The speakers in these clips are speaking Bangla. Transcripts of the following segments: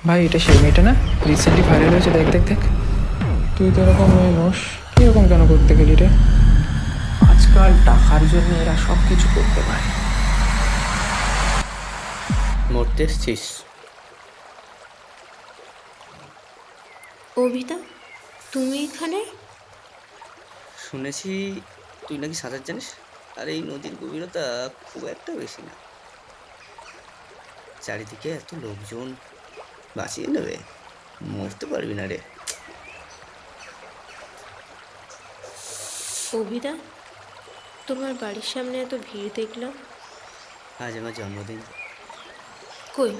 ভাই এটা সেই মেয়েটা না, রিসেন্টলি ভাইরাল হয়েছে, দেখ দেখ দেখ। তুই তো এরকম মেয়ে নোস, কীরকম কেন করতে গেলি রে? আজকাল টাকার জন্য এরা সব কিছু করতে পারে। মরতে এসছিস? অভিতা, তুমি এখানে? শুনেছি তুই নাকি সাঁতার জানিস, আর এই নদীর গভীরতা খুব একটা বেশি না, চারিদিকে এত লোকজন, বাঁচিয়ে নেবে, মরতে পারবি না রে। অভিদা, তোমার বাড়ির সামনে এত ভিড় দেখলাম, আজ আমার জন্মদিন। কই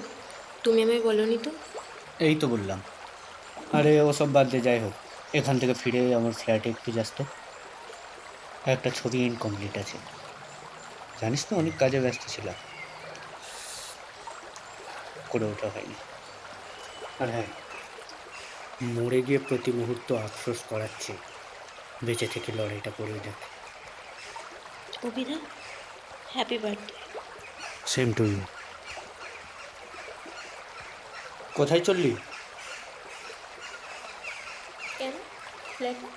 তুমি আমায় বলনি তো? এই তো বললাম। আরে ওসব বাদ দিয়ে, যাই হোক, এখান থেকে ফিরে আমার ফ্ল্যাটে একটু যাস তো, একটা ছবি ইনকমপ্লিট আছে, জানিস তো অনেক কাজে ব্যস্ত ছিলাম, করে ওঠা হয়নি। আর হ্যাঁ, মরে গিয়ে প্রতি মুহূর্ত আফসোস করাচ্ছে, বেঁচে থেকে লড়াইটা করে দেখ। অভিদা, happy birthday. Same to you. কোথায় চললি? কেন ফ্ল্যাটে?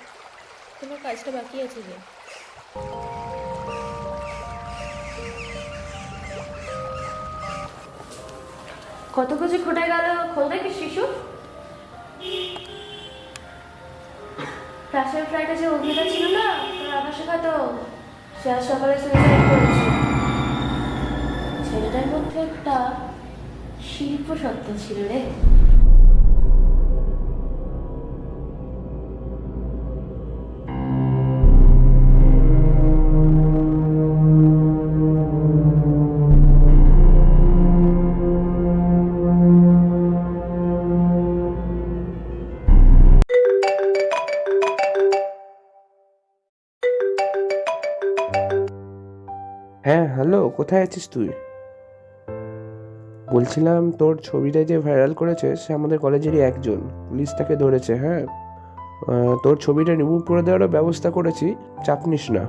তোমার কাজটা বাকি আছে যে। কত কিছু ঘটে গেল, খোল দেখি শিশু। রাশের ফ্লাইটে যে অভিনেতা ছিল না, তোর আভা শেখাতো, সে আজ সকালে সুইসাইড করেছে। ছেলেটার মধ্যে একটা শিল্প সত্তা ছিল রে। হ্যাঁ হ্যালো, কোথায় আছিস তুই? বলছিলাম তোর ছবিটা যে ভাইরাল করেছে সে আমাদের কলেজেরই একজন, পুলিশ তাকে ধরেছে। হ্যাঁ, তোর ছবিটা রিমুভ করে দেওয়ারও ব্যবস্থা করেছি, চাপ নিস না।